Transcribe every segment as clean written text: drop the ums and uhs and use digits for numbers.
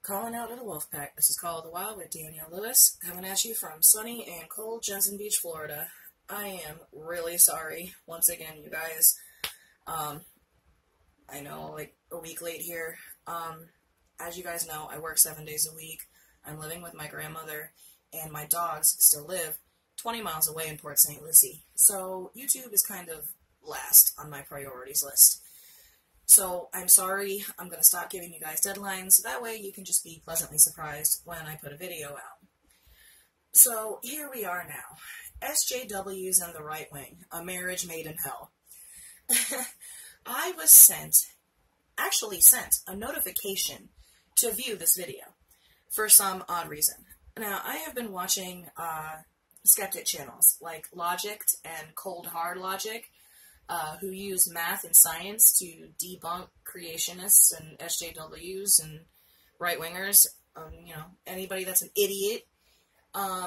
Calling out to the wolf pack. This is Call of the Wild with Danielle Lewis, coming at you from sunny and cold Jensen Beach, Florida. I am really sorry, once again, you guys. I know, like, a week late here. As you guys know, I work 7 days a week. I'm living with my grandmother, and my dogs still live 20 miles away in Port St. Lucie. So, YouTube is kind of last on my priorities list. So, I'm sorry, I'm going to stop giving you guys deadlines, that way you can just be pleasantly surprised when I put a video out. So, here we are now. SJWs and the right wing, a marriage made in hell. I was sent a notification to view this video, for some odd reason. Now, I have been watching skeptic channels, like Logicked and Cold Hard Logic, who use math and science to debunk creationists and SJWs and right-wingers, anybody that's an idiot.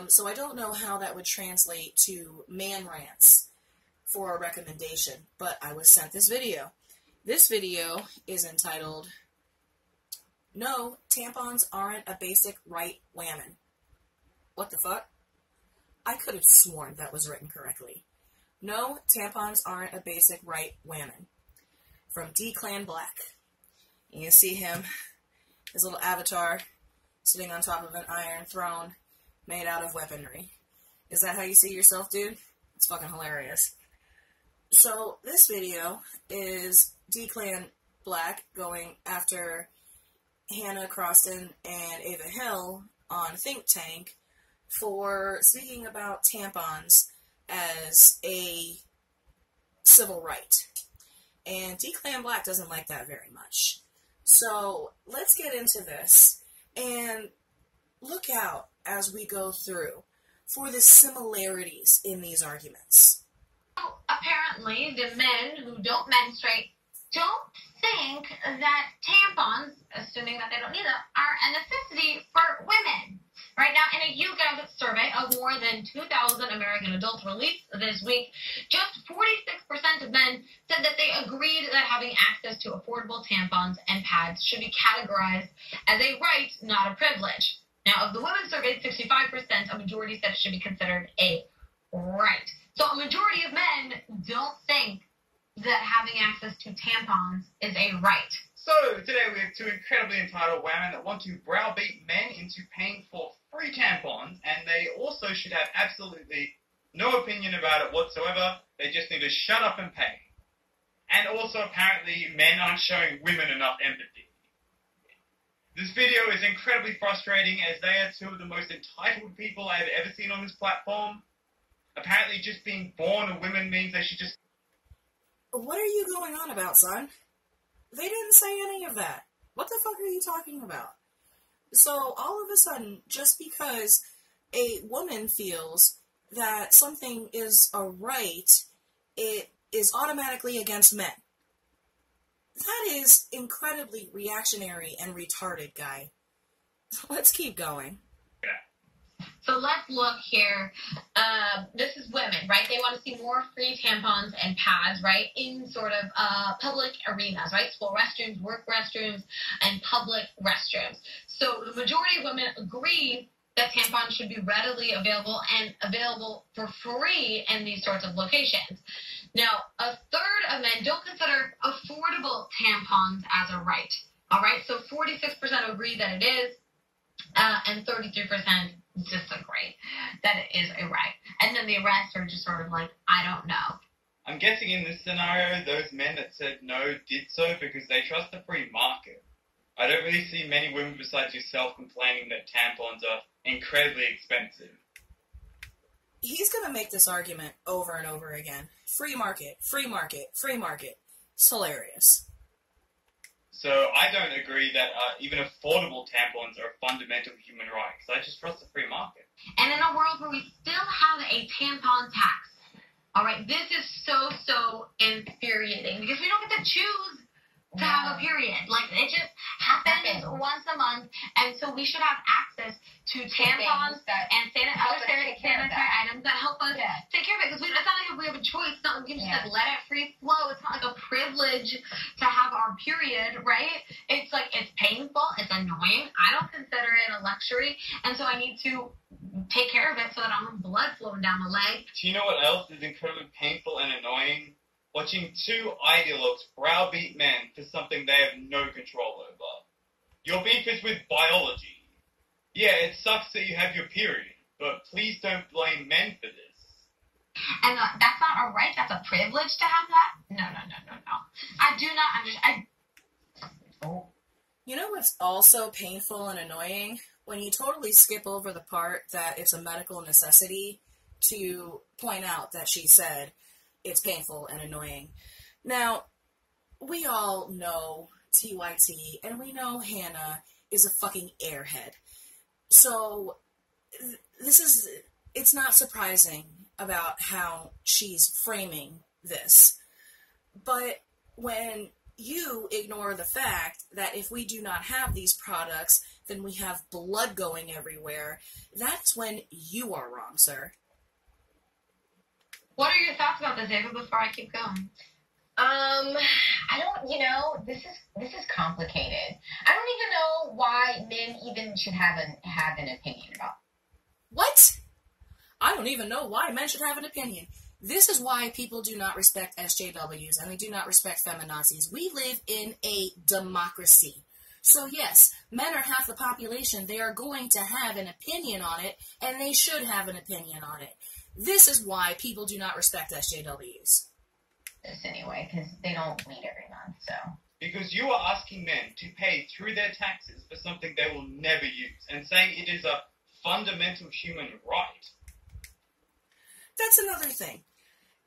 So I don't know how that would translate to man rants for a recommendation, but I was sent this video. This video is entitled, No, Tampons Aren't a Basic Right Wamen. What the fuck? I could have sworn that was written correctly. No, tampons aren't a basic right wamen. From Declan Black. You can see him, his little avatar, sitting on top of an iron throne made out of weaponry. Is that how you see yourself, dude? It's fucking hilarious. So, this video is Declan Black going after Hannah Croston and Ava Hill on Think Tank for speaking about tampons as a civil right. And Declan Black doesn't like that very much. So let's get into this and look out as we go through for the similarities in these arguments. Well, apparently the men who don't menstruate don't think that tampons, assuming that they don't need them, are a necessity for women. Right now, in a YouGov survey of more than 2,000 American adults released this week, just 46% of men said that they agreed that having access to affordable tampons and pads should be categorized as a right, not a privilege. Now, of the women surveyed, 65%, a majority said it should be considered a right. So a majority of men don't think that having access to tampons is a right. So, today we have two incredibly entitled women that want to browbeat men into paying for free tampons, and they also should have absolutely no opinion about it whatsoever. They just need to shut up and pay. And also, apparently, men aren't showing women enough empathy. This video is incredibly frustrating, as they are two of the most entitled people I have ever seen on this platform. Apparently, just being born a woman means they should just... What are you going on about, son? They didn't say any of that. What the fuck are you talking about? So, all of a sudden, just because a woman feels that something is a right, it is automatically against men. That is incredibly reactionary and retarded, guy. Let's keep going. So let's look here. This is women, right? They want to see more free tampons and pads, right, in sort of public arenas, right? School restrooms, work restrooms, and public restrooms. So the majority of women agree that tampons should be readily available and available for free in these sorts of locations. Now, a third of men don't consider affordable tampons as a right. All right, so 46% agree that it is, and 33% disagree that it is a right. And then the rest are just sort of like, I don't know. I'm guessing in this scenario, those men that said no did so because they trust the free market. I don't really see many women besides yourself complaining that tampons are incredibly expensive. He's going to make this argument over and over again. Free market, free market, free market. It's hilarious. So I don't agree that even affordable tampons are a fundamental human right, because I just trust the free market. And in a world where we still have a tampon tax, all right, this is so infuriating, because we don't get to choose to have a period. Like, it just happens once a month, and so we should have access to tampons and other sanitary items that help us take care of it. Because it's not like we have a choice. It's not like we can just like let it free flow. It's not like a privilege to have our period, right? It's like, it's painful, it's annoying. I don't consider it a luxury, and so I need to take care of it so that I don't have blood flowing down my leg. Do you know what else is incredibly painful and annoying? Watching two ideologues browbeat men for something they have no control over. Your beef is with biology. Yeah, it sucks that you have your period, but please don't blame men for this. And that's not a right, that's a privilege to have that? No. I do not understand. You know what's also painful and annoying? When you totally skip over the part that it's a medical necessity to point out that she said it's painful and annoying. Now, we all know TYT, and we know Hannah is a fucking airhead. So, it's not surprising about how she's framing this. But when you ignore the fact that if we do not have these products, then we have blood going everywhere, that's when you are wrong, sir. What are your thoughts about this, Ava, before I keep going? I don't, this is complicated. I don't even know why men even should have an opinion about. What? I don't even know why men should have an opinion. This is why people do not respect SJWs and they do not respect feminazis. We live in a democracy. So yes, men are half the population. They are going to have an opinion on it, and they should have an opinion on it. This is why people do not respect SJWs. This anyway, because they don't meet every month, so. Because you are asking men to pay through their taxes for something they will never use, and saying it is a fundamental human right. That's another thing.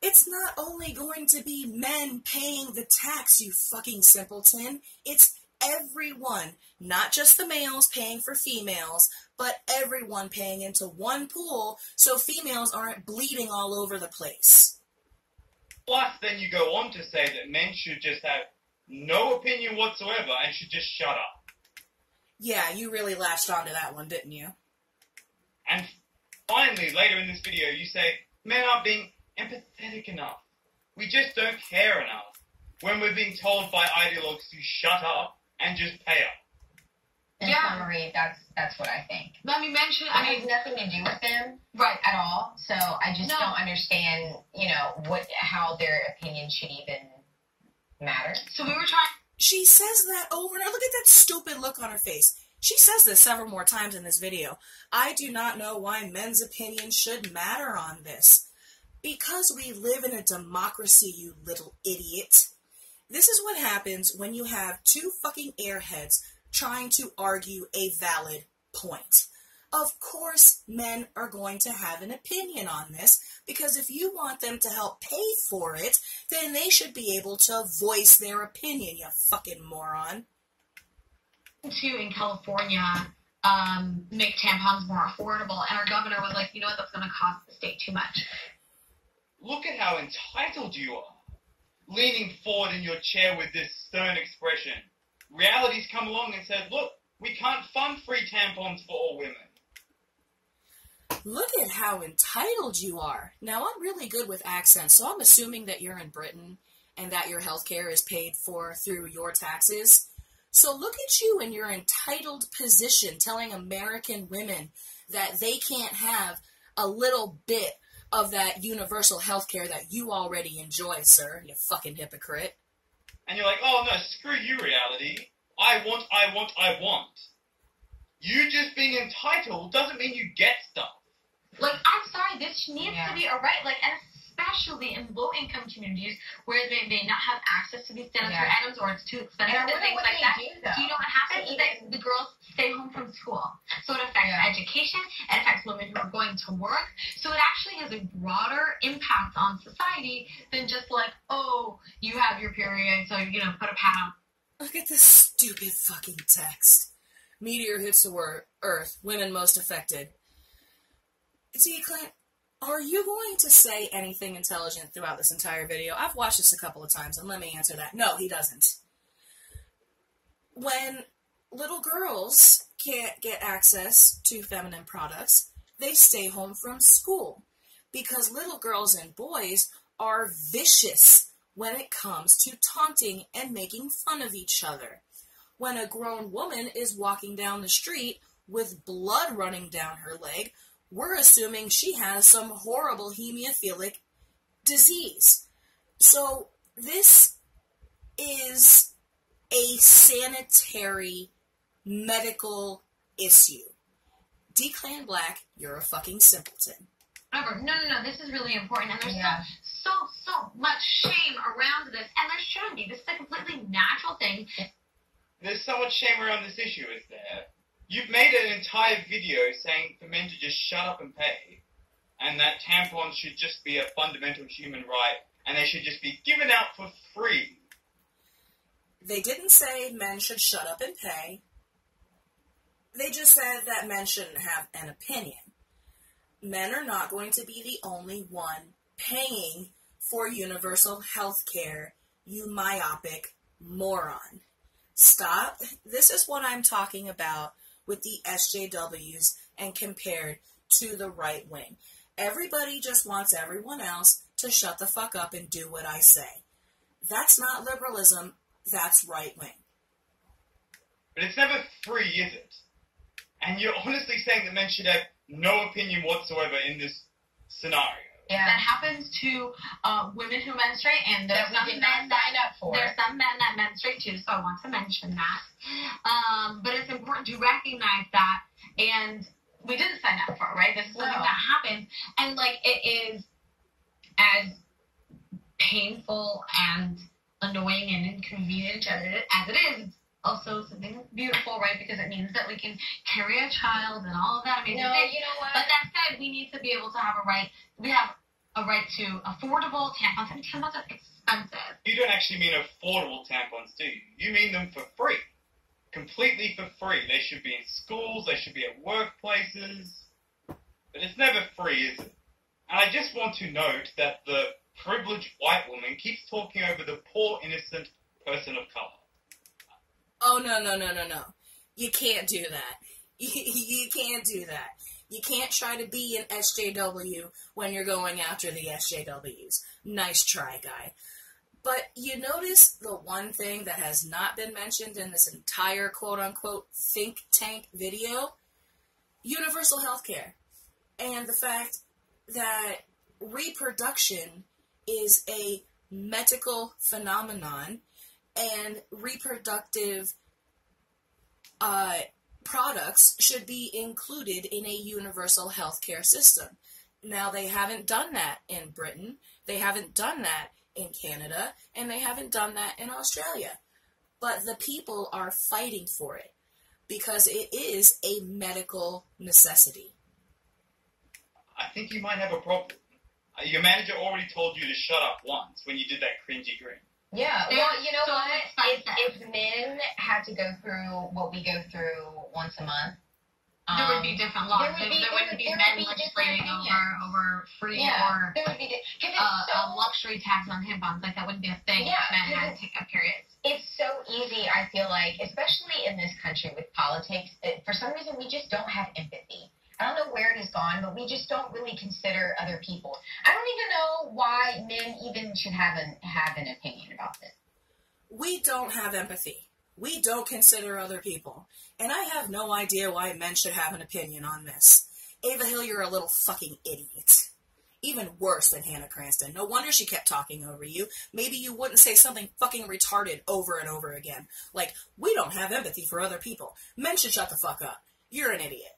It's not only going to be men paying the tax, you fucking simpleton. It's everyone, not just the males paying for females, but everyone paying into one pool so females aren't bleeding all over the place. Plus, then you go on to say that men should just have no opinion whatsoever and should just shut up. Yeah, you really latched onto that one, didn't you? And finally, later in this video, you say, men aren't being empathetic enough. We just don't care enough. When we're being told by ideologues to shut up and just pay up. In summary, that's what I think. Let me mention, It has nothing to do with them, right, at all. So I just don't understand, how their opinion should even matter. So we were trying. She says that over and over. Look at that stupid look on her face. She says this several more times in this video. I do not know why men's opinions should matter on this. Because we live in a democracy, you little idiot. This is what happens when you have two fucking airheads trying to argue a valid point. Of course, men are going to have an opinion on this, because if you want them to help pay for it, then they should be able to voice their opinion, you fucking moron. In California, make tampons more affordable, and our governor was like, you know what, that's going to cost the state too much. Look at how entitled you are. Leaning forward in your chair with this stern expression. Reality's come along and said, look, we can't fund free tampons for all women. Look at how entitled you are. Now, I'm really good with accents, so I'm assuming that you're in Britain and that your healthcare is paid for through your taxes. So look at you in your entitled position telling American women that they can't have a little bit of that universal health care that you already enjoy, sir, you fucking hypocrite. And you're like, oh no, screw you, reality. I want. You just being entitled doesn't mean you get stuff. Like, I'm sorry, this needs to be a right, like, and especially in low-income communities where they may not have access to these sanitary items or it's too expensive and things like that. Do you know what happens? That the girls stay home from school. So it affects education, it affects women who are going to work. So it actually has a broader impact on society than just like, oh, you have your period, so, put a pad on. Look at this stupid fucking text. Meteor hits the Earth, women most affected. Declan, are you going to say anything intelligent throughout this entire video? I've watched this a couple of times, and let me answer that. No, he doesn't. when little girls can't get access to feminine products, they stay home from school because little girls and boys are vicious when it comes to taunting and making fun of each other. When a grown woman is walking down the street with blood running down her leg, we're assuming she has some horrible hemophilic disease. So this is a sanitary medical issue. Declan Black, you're a fucking simpleton. Whatever. No. This is really important, and there's so much shame around this, and there shouldn't be. This is a completely natural thing. There's so much shame around this issue, is there? You've made an entire video saying for men to just shut up and pay, and that tampons should just be a fundamental human right, and they should just be given out for free. They didn't say men should shut up and pay. They just said that men shouldn't have an opinion. Men are not going to be the only one paying for universal health care, you myopic moron. Stop. This is what I'm talking about with the SJWs and compared to the right wing. Everybody just wants everyone else to shut the fuck up and do what I say. That's not liberalism, that's right wing. But it's never free, is it? And you're honestly saying that men should have no opinion whatsoever in this scenario. Yeah. That happens to women who menstruate, and there's some men there's some men that menstruate too, so I want to mention that. But it's important to recognize that, and we didn't sign up for it, right? This is something that happens, and like it is as painful and annoying and inconvenient as it is. Also something beautiful, right? Because it means that we can carry a child and all of that amazing things. You know what? But that said, we need to be able to have a right. We have a right to affordable tampons. I mean, tampons are expensive. You don't actually mean affordable tampons, do you? You mean them for free. Completely for free. They should be in schools. They should be at workplaces. But it's never free, is it? And I just want to note that the privileged white woman keeps talking over the poor, innocent person of color. Oh, no. You can't do that. You can't do that. You can't try to be an SJW when you're going after the SJWs. Nice try, guy. But you notice the one thing that has not been mentioned in this entire quote-unquote think tank video? Universal healthcare. And the fact that reproduction is a medical phenomenon and reproductive products should be included in a universal healthcare system. Now, they haven't done that in Britain, they haven't done that in Canada, and they haven't done that in Australia. But the people are fighting for it because it is a medical necessity. I think you might have a problem. Your manager already told you to shut up once when you did that cringy grin. Yeah, well, you know so what? If men had to go through what we go through once a month, there would be different laws. There wouldn't be men legislating over free or a luxury tax on tampons. Like, that wouldn't be a thing if men had to take up periods. It's so easy, I feel like, especially in this country with politics. For some reason, we just don't have empathy. I don't know where it has gone, but we just don't really consider other people. I don't even know why men even should have an opinion about this. We don't have empathy. We don't consider other people. And I have no idea why men should have an opinion on this. Ava Hill, you're a little fucking idiot. Even worse than Hannah Cranston. No wonder she kept talking over you. Maybe you wouldn't say something fucking retarded over and over again. Like, we don't have empathy for other people. Men should shut the fuck up. You're an idiot.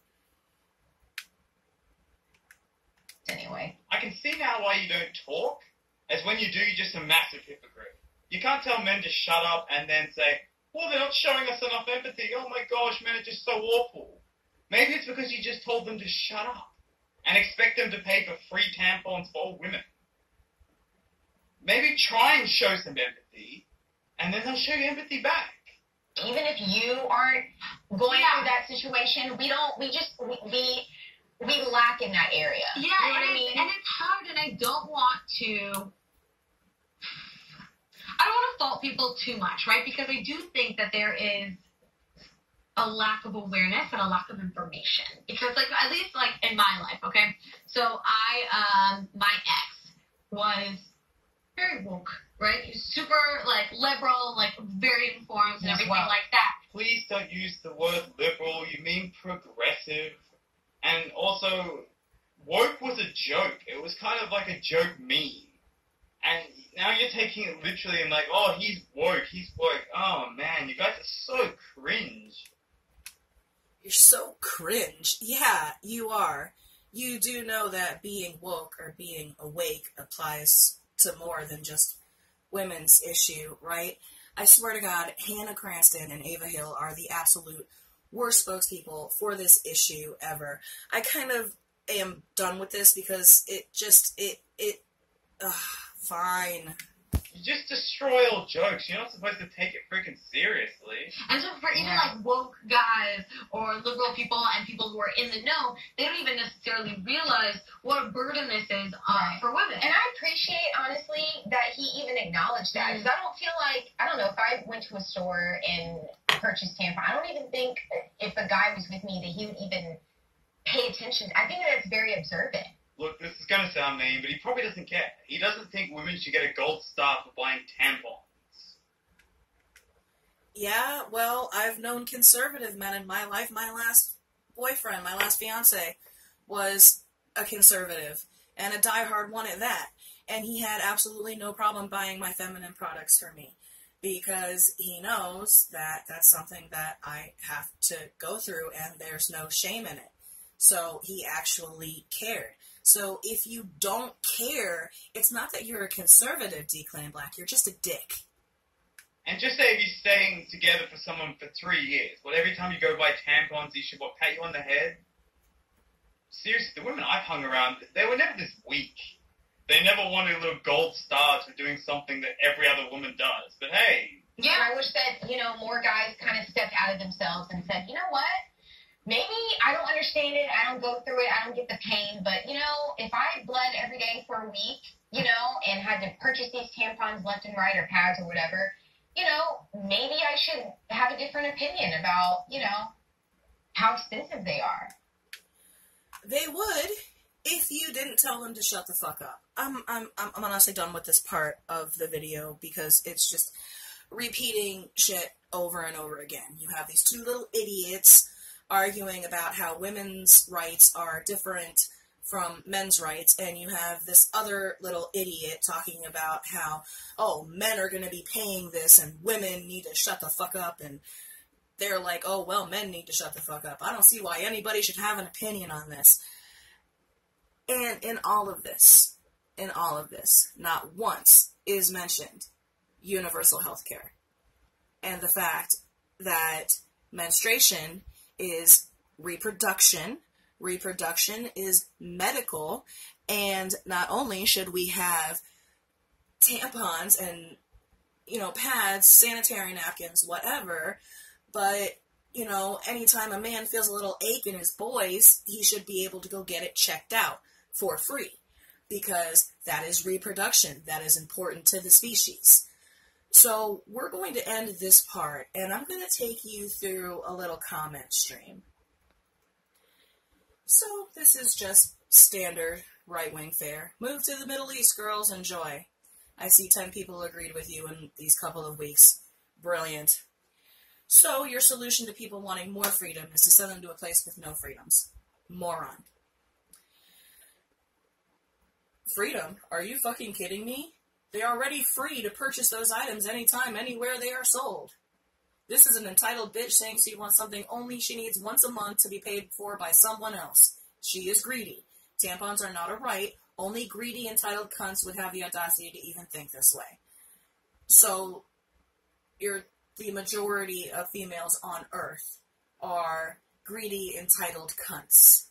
Anyway. I can see now why you don't talk, as when you do, you're just a massive hypocrite. You can't tell men to shut up and then say, well, they're not showing us enough empathy. Oh my gosh, men are just so awful. Maybe it's because you just told them to shut up and expect them to pay for free tampons for all women. Maybe try and show some empathy, and then they'll show you empathy back. Even if you aren't going through that situation, we lack in that area. Yeah, you know what I mean? And it's hard, and I don't want to fault people too much, right? Because I do think that there is a lack of awareness and a lack of information. Because, like, at least, like, in my life, okay? So my ex was very woke, right? He was super, like, liberal, like, very informed and everything like that. Please don't use the word liberal. You mean progressive. And also, woke was a joke. It was kind of like a joke meme. And now you're taking it literally and like, oh, he's woke. Oh, man, you guys are so cringe. You're so cringe. Yeah, you are. You do know that being woke or being awake applies to more than just women's issue, right? I swear to God, Hannah Cranston and Ava Hill are the absolute worst spokespeople for this issue ever. I kind of am done with this because fine. You just destroy all jokes. You're not supposed to take it freaking seriously. And so for even like woke guys or liberal people and people who are in the know, they don't even necessarily realize what a burden this is for women. And I appreciate, honestly, that he even acknowledged that. Because I don't feel like, I don't know, if I went to a store and purchased tampon, I don't even think if a guy was with me that he would even pay attention. I think that it's very observant. Look, this is going to sound mean, but he probably doesn't care. He doesn't think women should get a gold star for buying tampons. Yeah, well, I've known conservative men in my life. My last boyfriend, my last fiancé, was a conservative, and a diehard one at that. And he had absolutely no problem buying my feminine products for me, because he knows that that's something that I have to go through, and there's no shame in it. So he actually cared. So if you don't care, it's not that you're a conservative, Declan Black. You're just a dick. And just say if you're staying together for someone for 3 years, well, every time you go buy tampons, he should, pat you on the head? Seriously, the women I've hung around, they were never this weak. They never wanted a little gold stars for doing something that every other woman does. But hey. Yeah, I wish that, more guys kind of stepped out of themselves and said, you know what? Maybe I don't understand it, I don't go through it, I don't get the pain, but, if I bled every day for a week, and had to purchase these tampons left and right or pads or whatever, maybe I should have a different opinion about, how expensive they are. They would if you didn't tell them to shut the fuck up. I'm honestly done with this part of the video because it's just repeating shit over and over again. You have these two little idiots arguing about how women's rights are different from men's rights, and you have this other little idiot talking about how, men are going to be paying this, and women need to shut the fuck up, and they're like, oh, well, men need to shut the fuck up. I don't see why anybody should have an opinion on this. And in all of this, not once is mentioned universal health care, and the fact that menstruation is reproduction. Reproduction is medical, and not only should we have tampons and, pads, sanitary napkins, whatever, but, anytime a man feels a little ache in his boys, he should be able to go get it checked out for free, because that is reproduction. That is important to the species. So we're going to end this part, and I'm going to take you through a little comment stream. So this is just standard right-wing fare. Move to the Middle East, girls. Enjoy. I see 10 people agreed with you in these couple of weeks. Brilliant. So your solution to people wanting more freedom is to send them to a place with no freedoms. Moron. Freedom? Are you fucking kidding me? They're already free to purchase those items anytime, anywhere they are sold. This is an entitled bitch saying she wants something only she needs once a month to be paid for by someone else. She is greedy. Tampons are not a right. Only greedy, entitled cunts would have the audacity to even think this way. So, the majority of females on Earth are greedy, entitled cunts.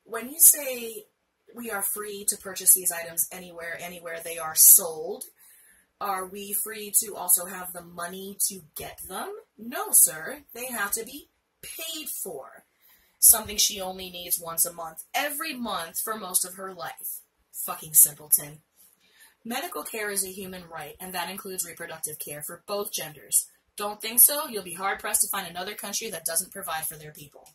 When you say we are free to purchase these items anywhere they are sold, are we free to also have the money to get them? No, sir. They have to be paid for. Something she only needs once a month, every month for most of her life. Fucking simpleton. Medical care is a human right, and that includes reproductive care for both genders. Don't think so? You'll be hard-pressed to find another country that doesn't provide for their people.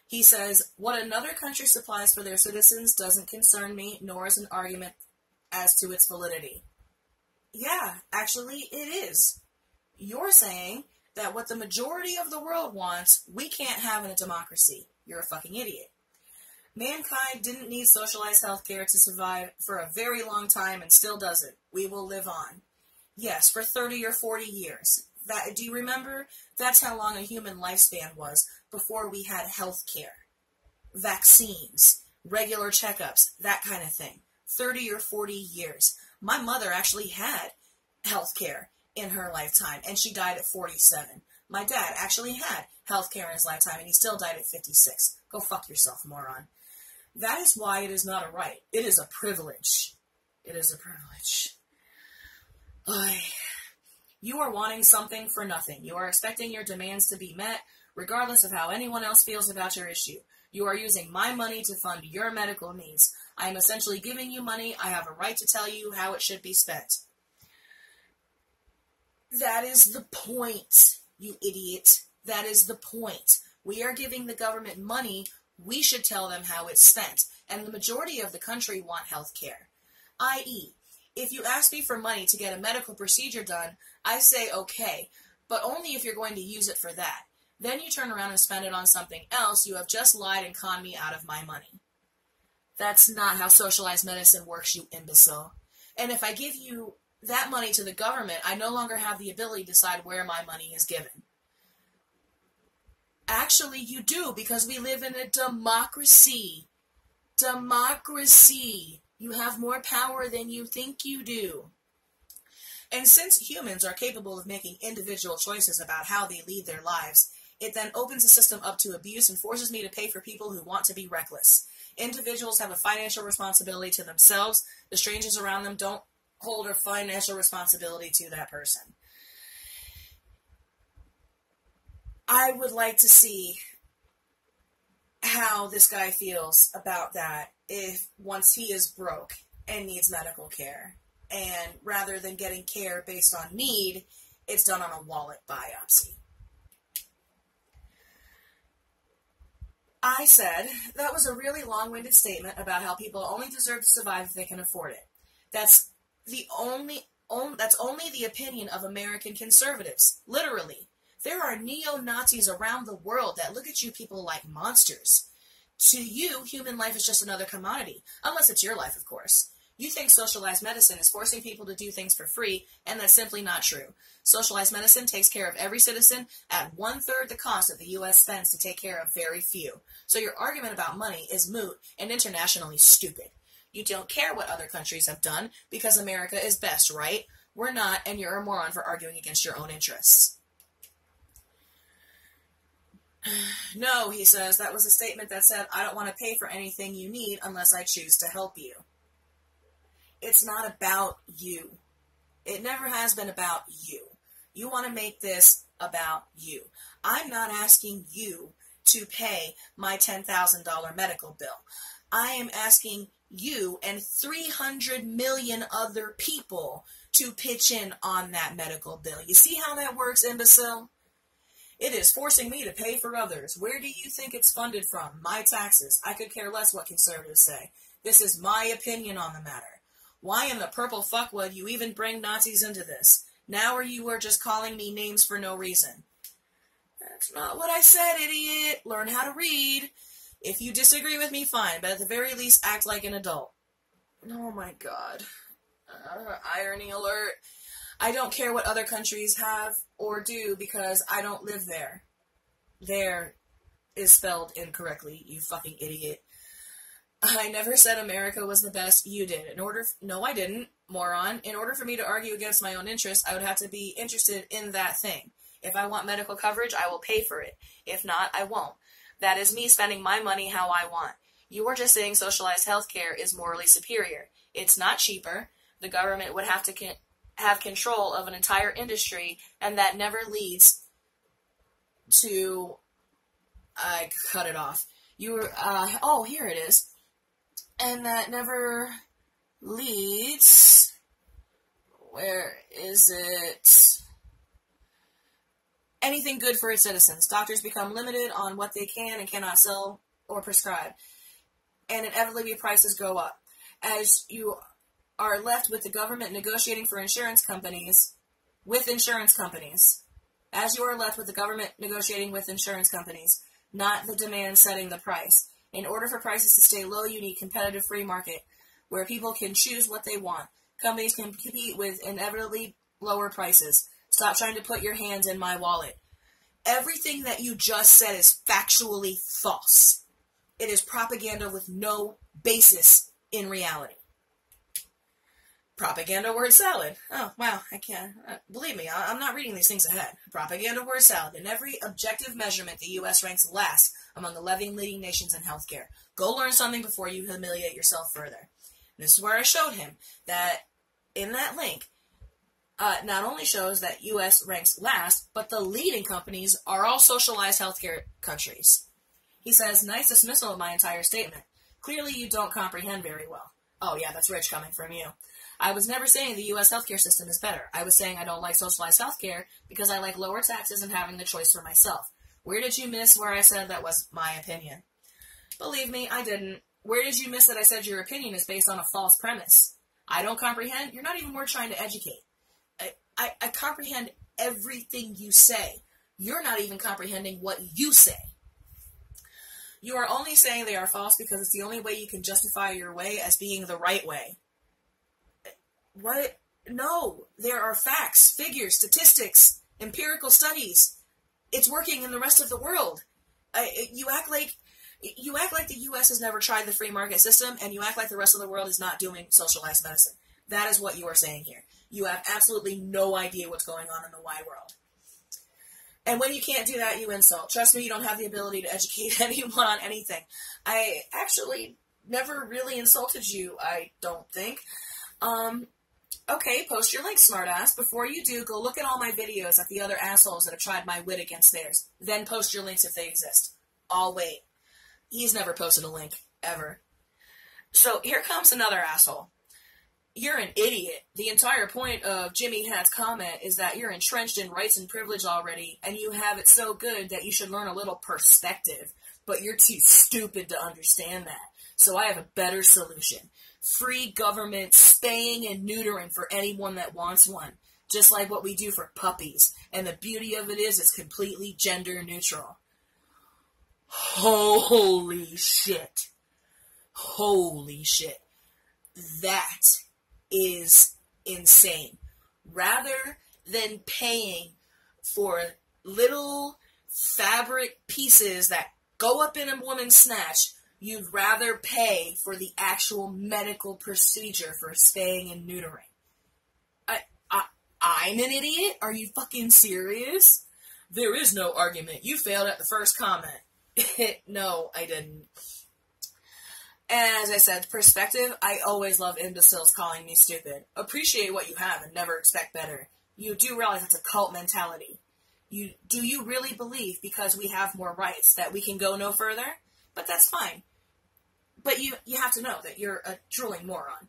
He says, what another country supplies for their citizens doesn't concern me, nor is an argument as to its validity. Yeah, actually, it is. You're saying that what the majority of the world wants, we can't have in a democracy. You're a fucking idiot. Mankind didn't need socialized healthcare to survive for a very long time and still doesn't. We will live on. Yes, for 30 or 40 years. Do you remember? That's how long a human lifespan was before we had healthcare, vaccines, regular checkups, that kind of thing. 30 or 40 years. My mother actually had healthcare in her lifetime, and she died at 47. My dad actually had healthcare in his lifetime, and he still died at 56. Go fuck yourself, moron. That is why it is not a right. It is a privilege. It is a privilege. You are wanting something for nothing. You are expecting your demands to be met, regardless of how anyone else feels about your issue. You are using my money to fund your medical needs. I am essentially giving you money. I have a right to tell you how it should be spent. That is the point, you idiot. That is the point. We are giving the government money. We should tell them how it's spent. And the majority of the country want health care. I.e., if you ask me for money to get a medical procedure done, I say okay, but only if you're going to use it for that. Then you turn around and spend it on something else. You have just lied and conned me out of my money. That's not how socialized medicine works, you imbecile. And if I give you that money to the government, I no longer have the ability to decide where my money is given. Actually, you do, because we live in a democracy. Democracy. You have more power than you think you do. And since humans are capable of making individual choices about how they lead their lives, it then opens the system up to abuse and forces me to pay for people who want to be reckless. Individuals have a financial responsibility to themselves. The strangers around them don't hold a financial responsibility to that person. I would like to see how this guy feels about that if once he is broke and needs medical care. And rather than getting care based on need, it's done on a wallet biopsy. I said, that was a really long-winded statement about how people only deserve to survive if they can afford it. That's only the opinion of American conservatives. Literally. There are neo-Nazis around the world that look at you people like monsters. To you, human life is just another commodity. Unless it's your life, of course. You think socialized medicine is forcing people to do things for free, and that's simply not true. Socialized medicine takes care of every citizen at 1/3 the cost that the U.S. spends to take care of very few. So your argument about money is moot and internationally stupid. You don't care what other countries have done because America is best, right? We're not, and you're a moron for arguing against your own interests. No, he says, that was a statement that said, I don't want to pay for anything you need unless I choose to help you. It's not about you. It never has been about you. You want to make this about you. I'm not asking you to pay my $10,000 medical bill. I am asking you and 300 million other people to pitch in on that medical bill. You see how that works, imbecile? It is forcing me to pay for others. Where do you think it's funded from? My taxes. I could care less what conservatives say. This is my opinion on the matter. Why in the purple fuck would you even bring Nazis into this? Now or you are just calling me names for no reason. That's not what I said, idiot. Learn how to read. If you disagree with me, fine, but at the very least, act like an adult. Oh my god. Irony alert. I don't care what other countries have or do because I don't live there. There is spelled incorrectly, you fucking idiot. I never said America was the best. You did. No, I didn't, moron. In order for me to argue against my own interests, I would have to be interested in that thing. If I want medical coverage, I will pay for it. If not, I won't. That is me spending my money how I want. You are just saying socialized healthcare is morally superior. It's not cheaper. The government would have to have control of an entire industry, and that never leads to... I cut it off. Oh, here it is. And that never leads... Where is it? anything good for its citizens. Doctors become limited on what they can and cannot sell or prescribe. And inevitably prices go up. As you are left with the government negotiating for insurance companies, as you are left with the government negotiating with insurance companies, not the demand setting the price. In order for prices to stay low, you need competitive free market, where people can choose what they want. Companies can compete with inevitably lower prices. Stop trying to put your hands in my wallet. Everything that you just said is factually false. It is propaganda with no basis in reality. Propaganda word salad. Oh, wow, I can't. Believe me, I'm not reading these things ahead. Propaganda word salad. In every objective measurement, the U.S. ranks last among 11 leading nations in healthcare. Go learn something before you humiliate yourself further. And this is where I showed him that in that link, not only shows that U.S. ranks last, but the leading companies are all socialized healthcare countries. He says, nice dismissal of my entire statement. Clearly you don't comprehend very well. Oh yeah, that's rich coming from you. I was never saying the U.S. healthcare system is better. I was saying I don't like socialized healthcare because I like lower taxes and having the choice for myself. Where did you miss where I said that was my opinion? Believe me, I didn't. Where did you miss that I said your opinion is based on a false premise? I don't comprehend. You're not even worth trying to educate. I comprehend everything you say. You're not even comprehending what you say. You are only saying they are false because it's the only way you can justify your way as being the right way. What? No. There are facts, figures, statistics, empirical studies. It's working in the rest of the world. You act like the U.S. has never tried the free market system, and you act like the rest of the world is not doing socialized medicine. That is what you are saying here. You have absolutely no idea what's going on in the wide world. And when you can't do that, you insult. Trust me, you don't have the ability to educate anyone on anything. I actually never really insulted you, I don't think. Okay, post your link, smartass. Before you do, go look at all my videos at the other assholes that have tried my wit against theirs. Then post your links if they exist. I'll wait. He's never posted a link, ever. So, here comes another asshole. You're an idiot. The entire point of Jimmy Hat's comment is that you're entrenched in rights and privilege already, and you have it so good that you should learn a little perspective. But you're too stupid to understand that. So I have a better solution. Free government spaying and neutering for anyone that wants one. Just like what we do for puppies. And the beauty of it is it's completely gender neutral. Holy shit. Holy shit. That is insane. Rather than paying for little fabric pieces that go up in a woman's snatch, you'd rather pay for the actual medical procedure for spaying and neutering. I'm an idiot? Are you fucking serious? There is no argument. You failed at the first comment. No, I didn't. As I said, perspective, I always love imbeciles calling me stupid. Appreciate what you have and never expect better. You do realize it's a cult mentality. Do you really believe because we have more rights that we can go no further? But that's fine. But you have to know that you're a drooling moron.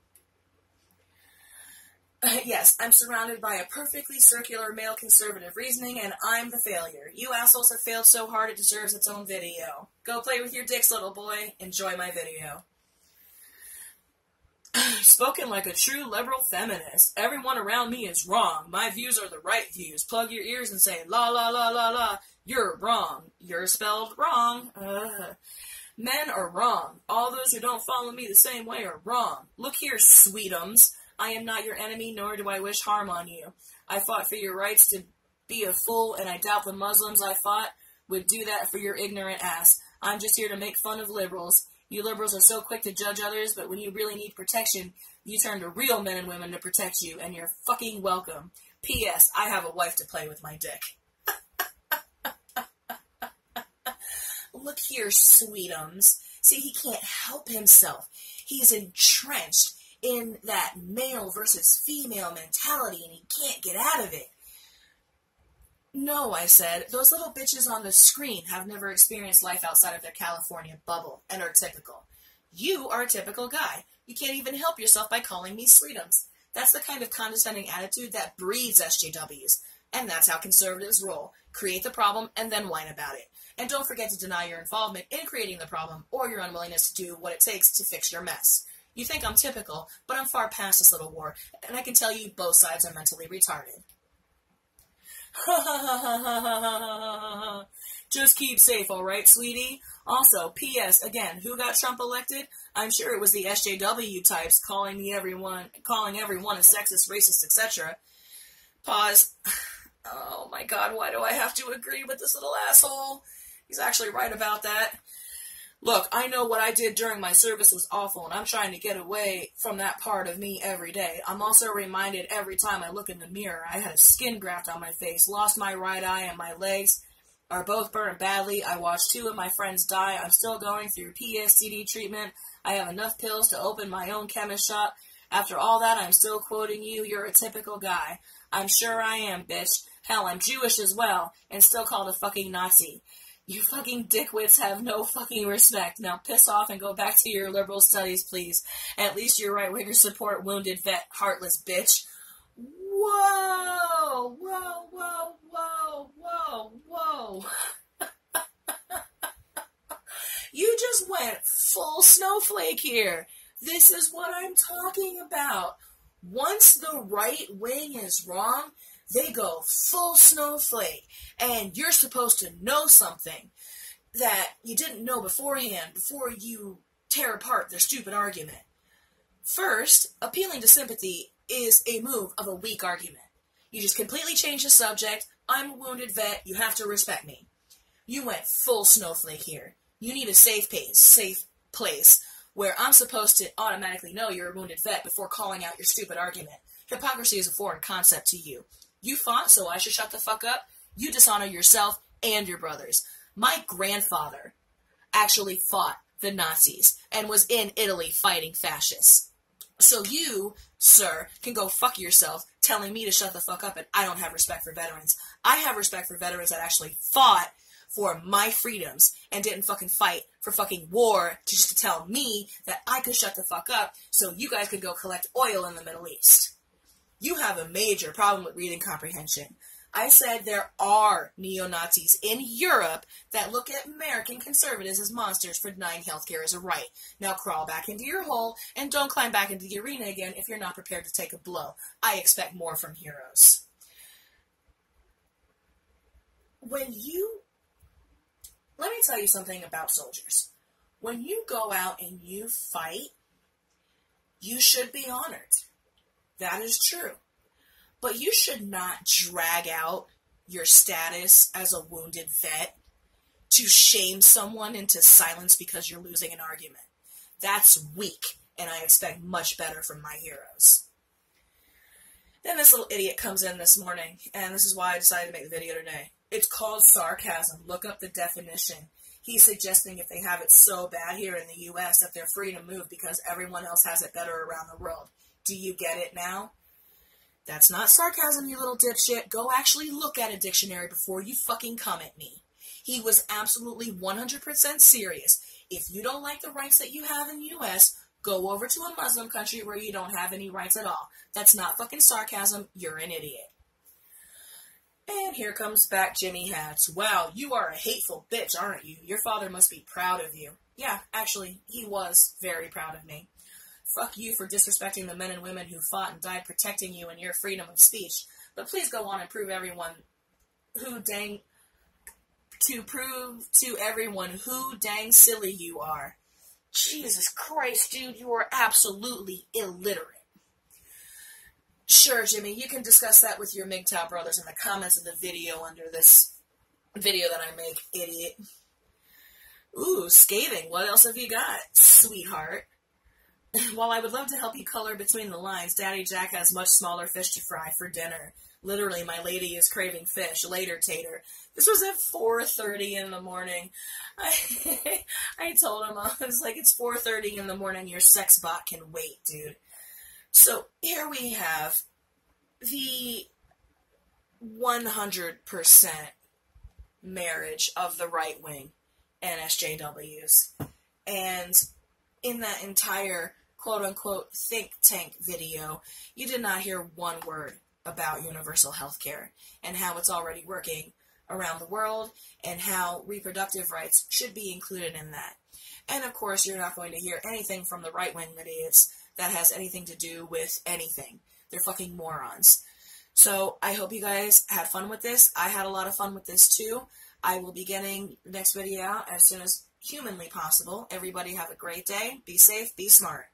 Yes, I'm surrounded by a perfectly circular male conservative reasoning, and I'm the failure. You assholes have failed so hard it deserves its own video. Go play with your dicks, little boy. Enjoy my video. Spoken like a true liberal feminist. Everyone around me is wrong. My views are the right views. Plug your ears and say, la la la la la. You're wrong. You're spelled wrong. Men are wrong. All those who don't follow me the same way are wrong. Look here, sweetums. I am not your enemy, nor do I wish harm on you. I fought for your rights to be a fool, and I doubt the Muslims I fought would do that for your ignorant ass. I'm just here to make fun of liberals. You liberals are so quick to judge others, but when you really need protection, you turn to real men and women to protect you, and you're fucking welcome. P.S. I have a wife to play with my dick. Look here, sweetums. See, he can't help himself. He's entrenched in that male versus female mentality, and he can't get out of it. No, I said, those little bitches on the screen have never experienced life outside of their California bubble, and are typical. You are a typical guy. You can't even help yourself by calling me sweetums. That's the kind of condescending attitude that breeds SJWs. And that's how conservatives roll. Create the problem and then whine about it. And don't forget to deny your involvement in creating the problem or your unwillingness to do what it takes to fix your mess. You think I'm typical, but I'm far past this little war, and I can tell you both sides are mentally retarded. Just keep safe, alright, sweetie? Also, P.S. Again, who got Trump elected? I'm sure it was the SJW types calling everyone a sexist, racist, etc. Pause. Oh my god, why do I have to agree with this little asshole? He's actually right about that. Look, I know what I did during my service was awful, and I'm trying to get away from that part of me every day. I'm also reminded every time I look in the mirror, I had a skin graft on my face, lost my right eye, and my legs are both burned badly. I watched 2 of my friends die. I'm still going through PSTD treatment. I have enough pills to open my own chemist shop. After all that, I'm still quoting you. You're a typical guy. I'm sure I am, bitch. Hell, I'm Jewish as well, and still called a fucking Nazi. You fucking dickwits have no fucking respect. Now piss off and go back to your liberal studies, please. At least your right-wingers support wounded vet, heartless bitch. Whoa! Whoa, whoa, whoa, whoa, whoa. You just went full snowflake here. This is what I'm talking about. Once the right wing is wrong, they go full snowflake, and you're supposed to know something that you didn't know beforehand before you tear apart their stupid argument. First, appealing to sympathy is a move of a weak argument. You just completely change the subject. I'm a wounded vet. You have to respect me. You went full snowflake here. You need a safe place where I'm supposed to automatically know you're a wounded vet before calling out your stupid argument. Hypocrisy is a foreign concept to you. You fought, so I should shut the fuck up? You dishonor yourself and your brothers. My grandfather actually fought the Nazis and was in Italy fighting fascists. So you, sir, can go fuck yourself telling me to shut the fuck up and I don't have respect for veterans. I have respect for veterans that actually fought for my freedoms and didn't fucking fight for fucking war just to tell me that I could shut the fuck up so you guys could go collect oil in the Middle East. You have a major problem with reading comprehension. I said there are neo-Nazis in Europe that look at American conservatives as monsters for denying healthcare as a right. Now crawl back into your hole and don't climb back into the arena again if you're not prepared to take a blow. I expect more from heroes. Let me tell you something about soldiers. When you go out and you fight, you should be honored. That is true. But you should not drag out your status as a wounded vet to shame someone into silence because you're losing an argument. That's weak, and I expect much better from my heroes. Then this little idiot comes in this morning, and this is why I decided to make the video today. It's called sarcasm. Look up the definition. He's suggesting if they have it so bad here in the U.S. that they're free to move because everyone else has it better around the world. Do you get it now? That's not sarcasm, you little dipshit. Go actually look at a dictionary before you fucking come at me. He was absolutely 100% serious. If you don't like the rights that you have in the U.S., go over to a Muslim country where you don't have any rights at all. That's not fucking sarcasm. You're an idiot. And here comes back Jimmy Hats. Wow, you are a hateful bitch, aren't you? Your father must be proud of you. Yeah, actually, he was very proud of me. Fuck you for disrespecting the men and women who fought and died protecting you and your freedom of speech. But please go on and prove to everyone who dang silly you are. Jesus Christ, dude, you are absolutely illiterate. Sure, Jimmy, you can discuss that with your MGTOW brothers in the comments of the video under this video that I make, idiot. Ooh, scathing. What else have you got, sweetheart? While I would love to help you color between the lines, Daddy Jack has much smaller fish to fry for dinner. Literally, my lady is craving fish. Later, Tater. This was at 4:30 in the morning. I told him, I was like, it's 4:30 in the morning. Your sex bot can wait, dude. So, here we have the 100% marriage of the right wing and SJWs. And in that entire quote-unquote think tank video, you did not hear one word about universal health care and how it's already working around the world and how reproductive rights should be included in that. And of course, you're not going to hear anything from the right-wing idiots that has anything to do with anything. They're fucking morons. So I hope you guys had fun with this. I had a lot of fun with this too. I will be getting the next video out as soon as humanly possible. Everybody have a great day. Be safe. Be smart.